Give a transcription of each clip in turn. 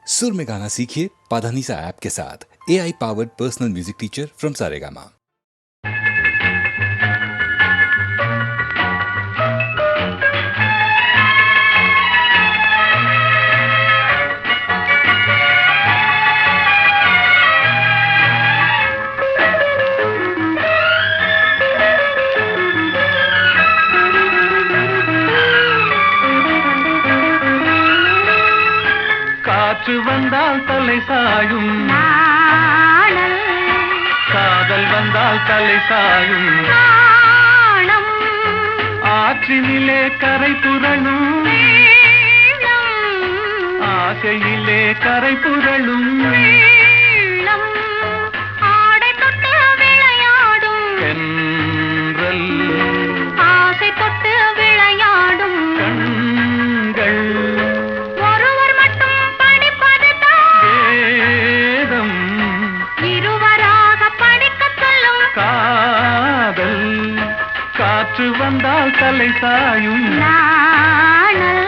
सुर में गाना सीखिए पाधानीसा ऐप के साथ। AI powered personal music teacher from Saregama. காற்று வந்தால் தலை சாயும் நாணல், காதல் வந்தால் தலை சாயும் நாணம், ஆற்றினிலே கரை புரளும் வெள்ளம், ஆசையிலே கரை புரளும் வெள்ளம், ஆடை தொட்டு விளையாடும் தென்றல் ஆசை தொட்டு விளையாடும் கண்கள் ஒருவர் மட்டும் படிப்பதுதான் வேதம் இருவராக படிக்கச் சொல்லும் காதல். காற்று வந்தால் தலை சாயும் நாணல்,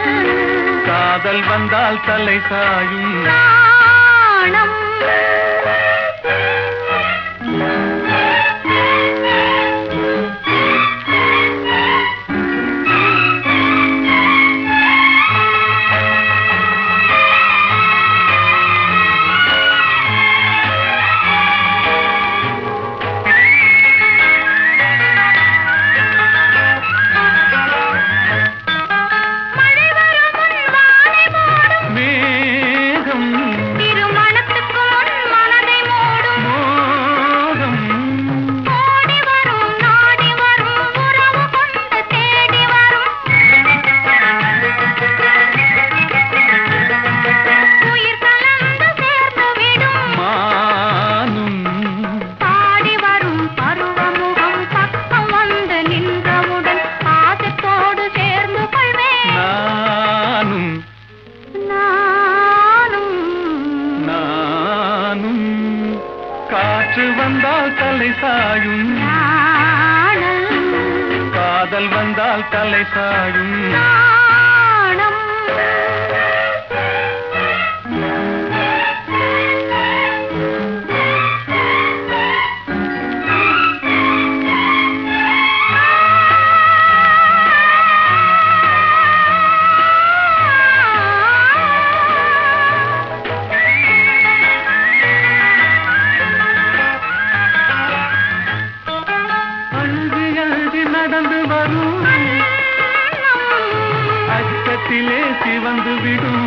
காதல் வந்தால் தலை சாயும் நாணம். மழை வரும் முன் வானை மூடும் மேகம் திருமணத்துக்கு முன் மனதை மூடும் மோகம் ஓடி வரும் நாடி வரும் உறவு கொண்டு தேடி வரும் உயிர் கலந்து சேர்ந்து விடும் மானும் பாடி வரும் பருவமுகம் பக்கம் வந்து நின்றவுடன் பாசத்தோடு சேர்ந்து கொள்வேன் நானும் நானும். நானும் காற்று வந்தால் தலை சாயும் நாணல், காதல் வந்தால் தலை சாயும் நாணம். அழுது அழுது நடந்து வரும் அச்சத்திலே சிவந்து விடும்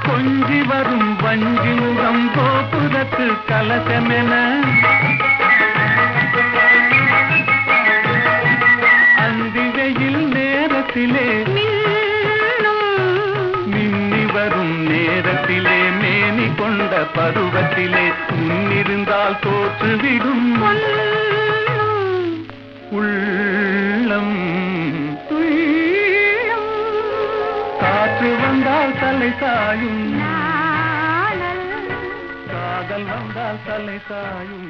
கொஞ்சி வரும் வஞ்சி முகம் கோபுரத்து கலசமென அந்தி வெயில் நேரத்திலே மின்னும் மின்னி வரும் நேரத்திலே மேனி கொண்ட பருவத்திலே முன்னிருந்தால் தோற்றுவிடும் பொன்னும் உள்ளம். உள்ளம். காற்று வந்தால் தலை சாயும் நாணல், காதல் வந்தால் தலை சாயும்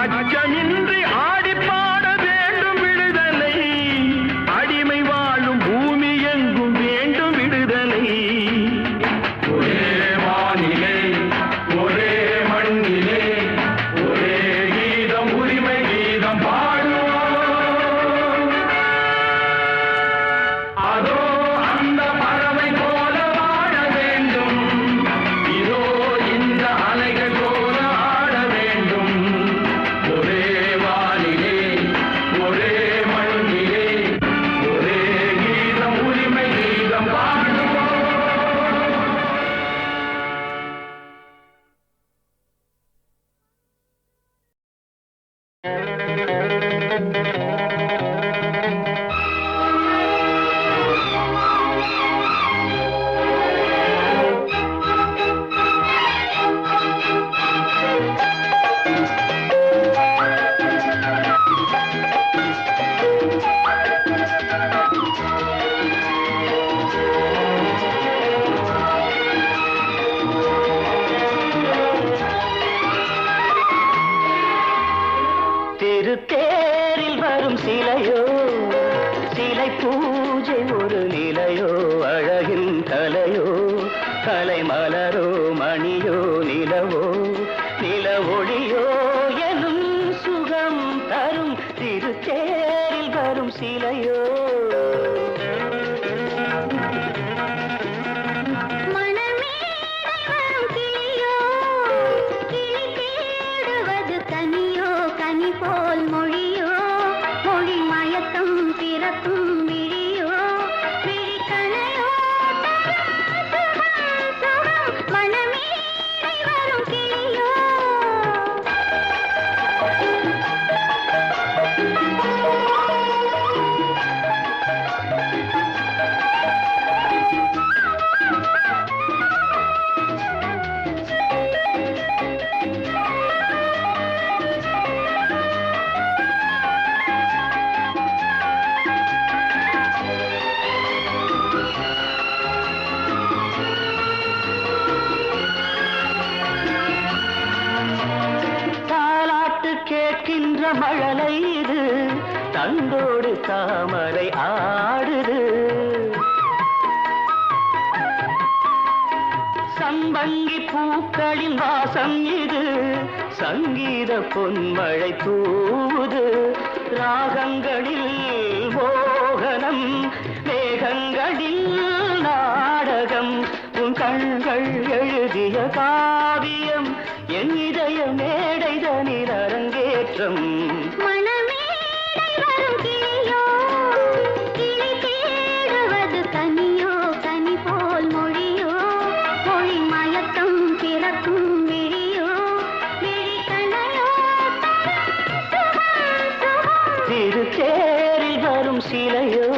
அச்சமின்றி ஆடி பாட வேண்டும் விடுதலை அடிமை வாழும் பூமி எங்கும் வேண்டும் விடுதலை ஒரே வானிலே ஒரே மண்ணிலே ஒரே கீதம் உரிமை கீதம் பாடுவோம் அதோ அந்த பறவை போல வாழ வேண்டும் இதோ இந்த அலைகள் போல ஆட வேண்டும் ஒரே வானிலே ஒரே மண்ணிலே ஒரே கீதம் உரிமை கீதம் பாடுவோம் திருத்தேரில் வரும் சிலையோ சிலை பூஜை ஒரு நிலையோ அழகின் கலையோ கலை மலரோ மணியோ நிலவோ நில ஒளியோ எனும் சுகம் தரும் திருத்தேரில் வரும் சிலையோ போல் மொழியோ மொழி மயக்கம் பிறக்கும் விழியோ விழிக்கணையோ மனமே வரும் கிளியோ கேட்கின்ற மழலை இது தந்தோடு தாமரை ஆடுது சம்பங்கி பூக்களின் வாசம் இது சங்கீத பொன்மழை தூவுது ராகங்களில் மோகனம் மேகங்களில் நாடகம் உன் கண்கள் எழுதிய காவியம் என் இதய மேடைதனில் அரங்கேற்றம் மனமேடை வரும் கிளியோ கிளி தேடுவது கனியோ கனி போல் மொழியோ மொழி மயக்கம் பிறக்கும் விழியோ விழிக்கணையோ திருத்தேரில் வரும் சிலையோ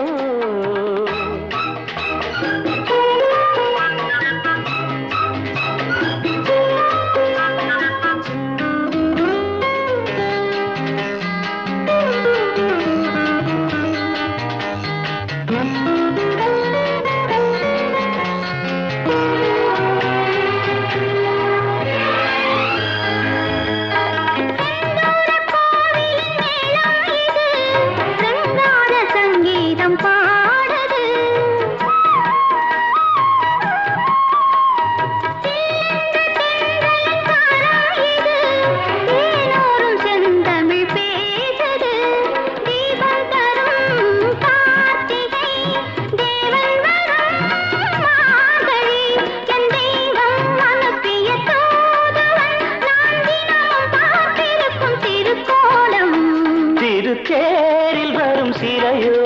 திருத்தேரில் வரும் சிலையோ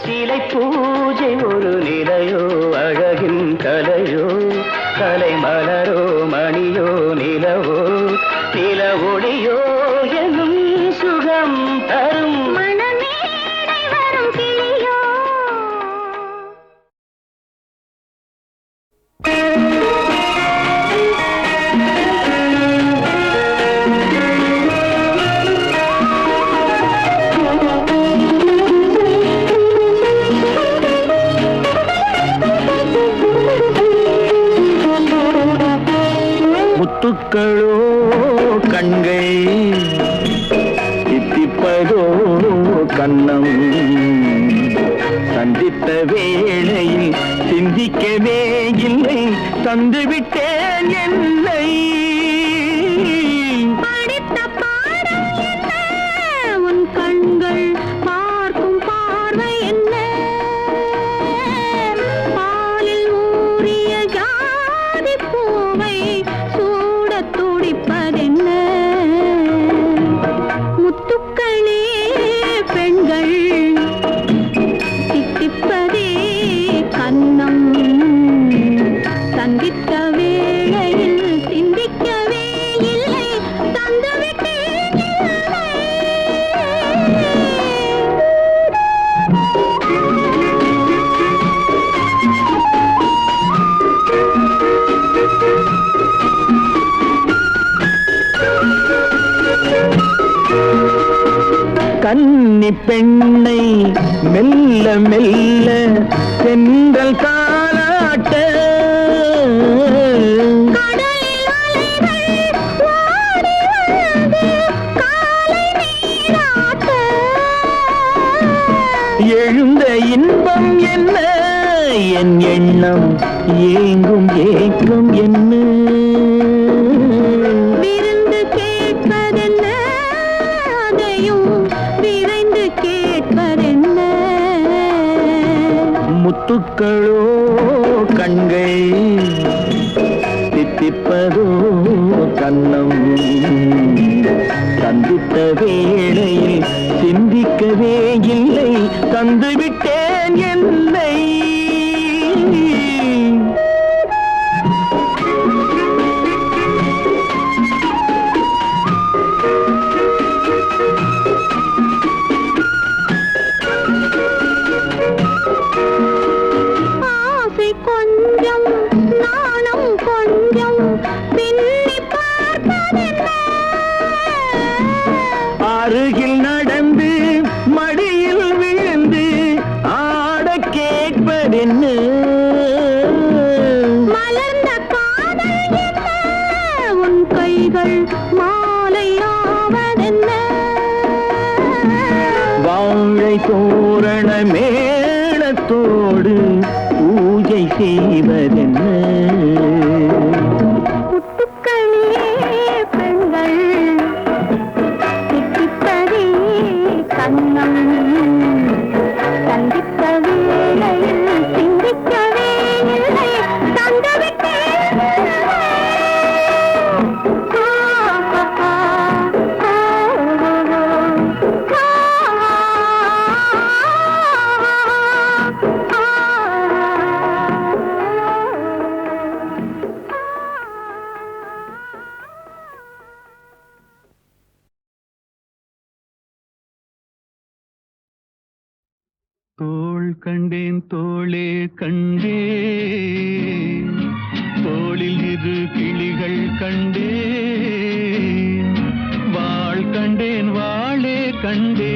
சிலை பூஜை ஒரு நிலையோ அழகின் கலையோ கலை மலரோ மணியோ நிலவோ நில ஒளியோ எனும் சுகம் தரும் மனமேடை வரும் கிளியோ முத்துக்களோ கண்கள் கண்ணம் சந்தித்த வேளையில் சிந்திக்கவே இல்லை தந்துவிட்டேன் என்னை படித்த பாடம் என்ன உன் கண்கள் பார்க்கும் பார்வை என்ன பாலில் ஊறிய ஜாதி பூவை சூடத் துடிப்பதென்ன முத்துக்களே பெண்கள் தித்திப்பதே கன்னம் சந்தித்த வேளையில் சிந்திக்கவே இல்லை தந்துவிட்டேன் இல்லை கன்னி பெண்ணை மெல்ல மெல்ல சென்றல் காலாட்ட கடலில் அலைகள் ஓடி வந்து காலை நீராட்ட எழுந்த இன்பம் என்ன என் எண்ணம் ஏங்கும் ஏக்கம் என்ன விருந்து கேட்பதென்ன அதையும் விரைந்து கேட்பதென்ன முத்துக்களோ கண்கள் தித்திப்பதோ கண்ணம் சந்தித்த வேளையில் சிந்திக்கவே இல்லை தந்துவிட்டேன் என்னை ஆசை கொஞ்சம் நாணம் கொஞ்சம் பின்னி பார்ப்பதென்ன அருகில் நடந்து மடியில் விழுந்து ஆட கேட்பதென்ன மலர்ந்த காதல் என்ன உன் கைகள் மாலையாவதென்ன வாழை தோரண மேளத்தோடு பூஜை செய்வதென்ன முத்துக்களே பெண்கள் தித்திப்பதே கண்ணம் சந்தித்த வேளையில் சிந்திக்கவே இல்லை தந்துவிட்டேன் தோள் கண்டேன் தோளே கண்டேன் தோளில் இரு கிளிகள் கண்டேன் வாள் கண்டேன் வாளே கண்டேன்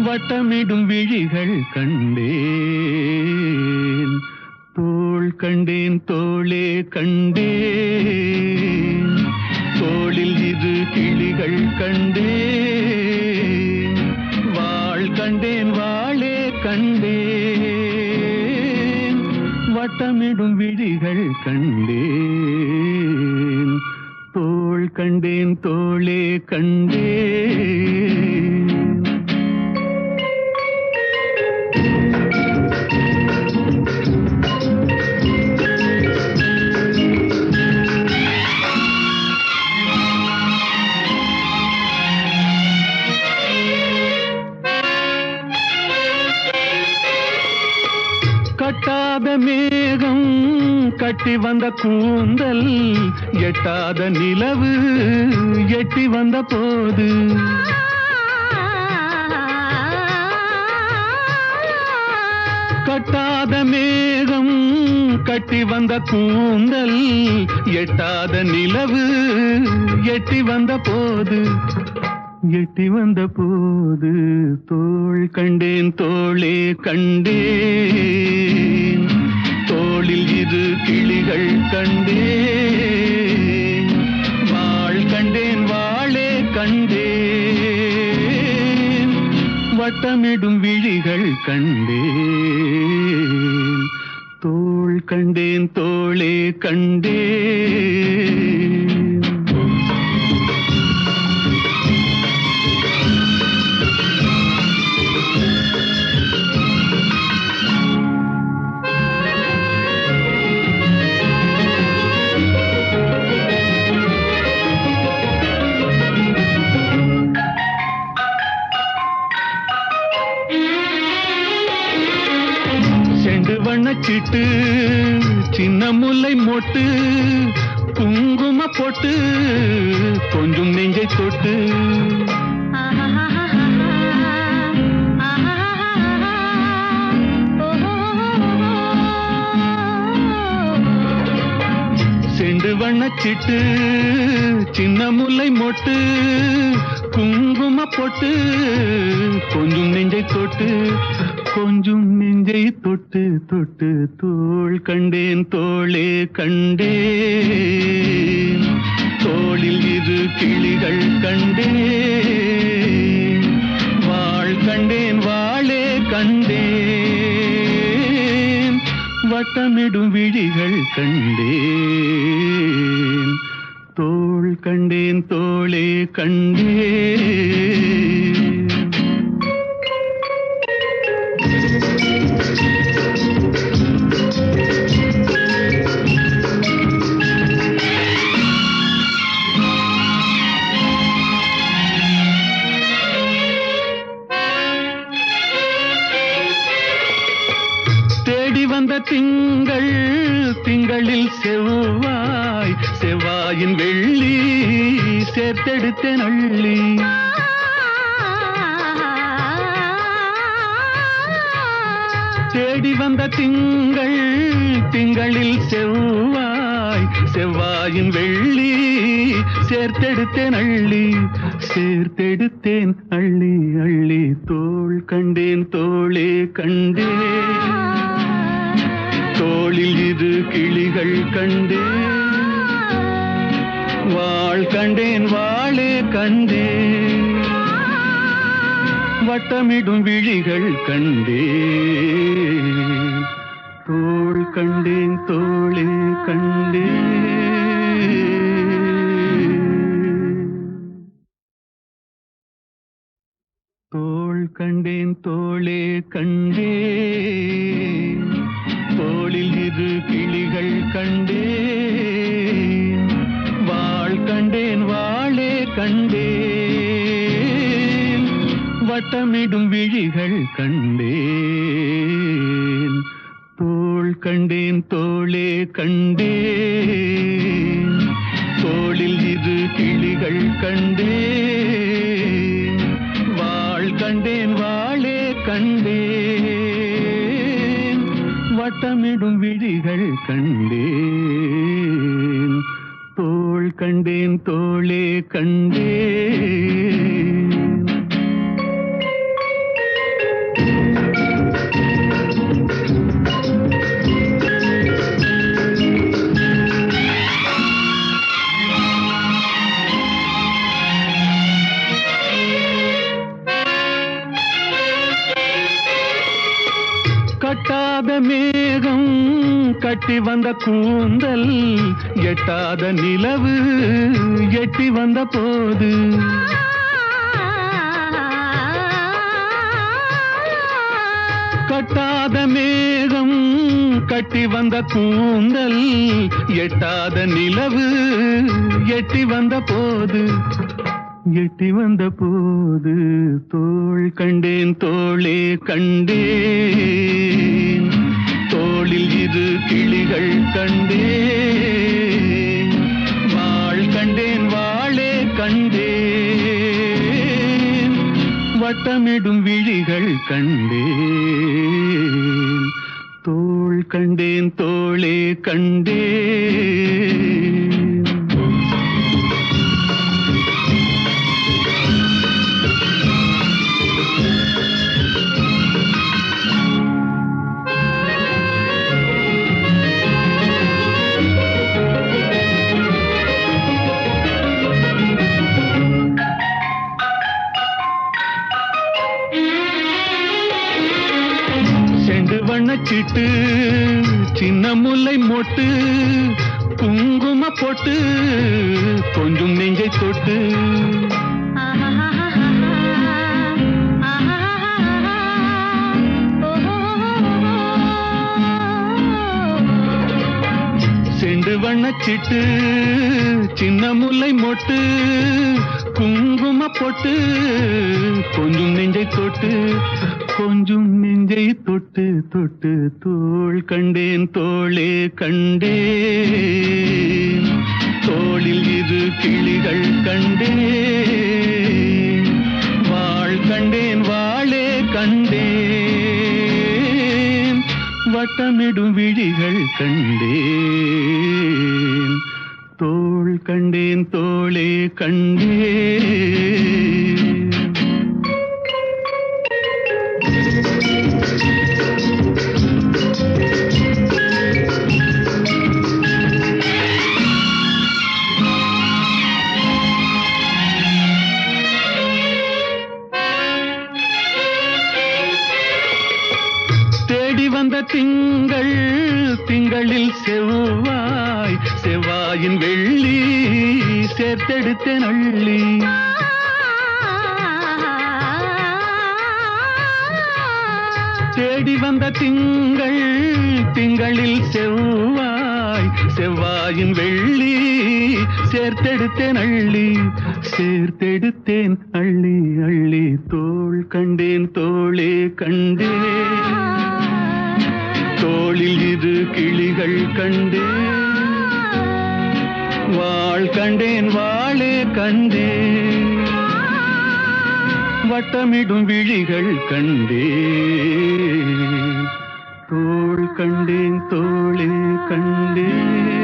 வட்டமிடும் விழிகள் கண்டேன் தோள் கண்டேன் தோளே கண்டேன் தோளில் இரு கிளிகள் கண்டேன் வாள் கண்டேன் வாளே கண்டேன் வட்டமிடும் விழிகள் கண்டேன் தோள் கண்டேன் தோளே கண்டேன் கட்டாத மேகம் கட்டி வந்த கூந்தல் எட்டாத நிலவு எட்டி வந்த போது கட்டாத மேகம் கட்டி வந்த கூந்தல் எட்டாத நிலவு எட்டி வந்த போது தோள் கண்டேன் தோளே கண்டேன் தோளில் இரு கிளிகள் கண்டேன் வாள் கண்டேன் வாளே கண்டேன் வட்டமிடும் விழிகள் கண்டேன், தோள் கண்டேன் தோளே கண்டேன். வண்ணச்சிட்டு சின்ன முல்லை மொட்டு குங்கும போட்டு கொஞ்சம் நெஞ்சை தொட்டு செண்டு வண்ணச்சிட்டு சின்ன முல்லை மொட்டு குங்கும போட்டு கொஞ்சம் நெஞ்சை தொட்டு கொஞ்சம் நெஞ்சை தொட்டு தொட்டு தோள் கண்டேன் தோளே கண்டேன், தோளில் இரு கிளிகள் கண்டேன், வாழ் கண்டேன் வாளே கண்டேன், வட்டமிடும் விழிகள் கண்டேன், தோள் கண்டேன் தோளே கண்டேன். தேடி வந்த திங்கள் திங்களில் செவ்வாய், செவ்வாயின் வெள்ளி சேர்த்தெடுத்தேன் அள்ளி. தேடி வந்த திங்கள் திங்களில் செவ்வாய், செவ்வாயின் வெள்ளி சேர்த்தெடுத்தேன் அள்ளி, சேர்த்தெடுத்தேன் அள்ளி அள்ளி. தோள் கண்டேன் தோளே கண்டேன், தோளில் இரு கிளிகள் கண்டேன், வாழ் கண்டேன் வாளே கண்டேன், வட்டமிடும் விழிகள் கண்டேன், தோள் கண்டேன் தோளே கண்டேன். தோள் கண்டேன் தோளே கண்டேன், தோளில் இரு கிளிகள் கண்டேன், வாழ் கண்டேன் வாளே கண்டேன், வட்டமிடும் விழிகள் கண்டேன், தோள் கண்டேன் தோளே கண்டேன், தோளில் இரு கிளிகள் கண்டேன், வாழ் கண்டேன் வாளே கண்டேன், வட்டமிடும் விழிகள் கண்டேன், தோள் கண்டேன் தோளே கண்டேன். கட்டாத மேகம் கட்டி வந்த கூந்தல், எட்டாத நிலவு எட்டி வந்த போது, கட்டாத மேகம் கட்டி வந்த கூந்தல், எட்டாத நிலவு எட்டி வந்த போது, எட்டி வந்த போது, தோள் கண்டேன் தோளே கண்டேன், தோளில் இரு கிளிகள் கண்டேன், வாழ் கண்டேன் வாளே கண்டேன், வட்டமிடும் விழிகள் கண்டேன், தோள் கண்டேன் தோளே கண்டேன். வண்ணச்சிட்டு சின்ன முல்லை மொட்டு குங்கும பொட்டு கொஞ்சம் நெஞ்சை தொட்டு செண்டு வண்ணச்சிட்டு சின்ன முல்லை மொட்டு குங்கும பொட்டு கொஞ்சம் நெஞ்சை தொட்டு கொஞ்சம் நெஞ்சை தொட்டு தொட்டு தோள் கண்டேன் தோளே கண்டேன் தோளில் இது கிளிகள் கண்டேன் வாழ் கண்டேன் வாளே கண்டேன் வட்டமிடும் விழிகள் கண்டேன் தோள் கண்டேன் தோளே கண்டேன் தேடி வந்த திங்கள் திங்களில் செவ்வாய் செவ்வாயின் வெள்ளி சேர்த்தெடுத்தேன் அள்ளி தேடி வந்த திங்கள் திங்களில் செவ்வாய் செவ்வாயின் வெள்ளி சேர்த்தெடுத்தேன் அள்ளி சேர்த்தெடுத்தேன் அள்ளி அள்ளி தோள் கண்டேன் தோளே கண்டேன் தோளில் இது கிளிகள் கண்டேன் வாழ் கண்டேன் வாளே கண்டேன் வட்டமிடும் விழிகள் கண்டேன் தோள் கண்டேன் தோளே கண்டேன்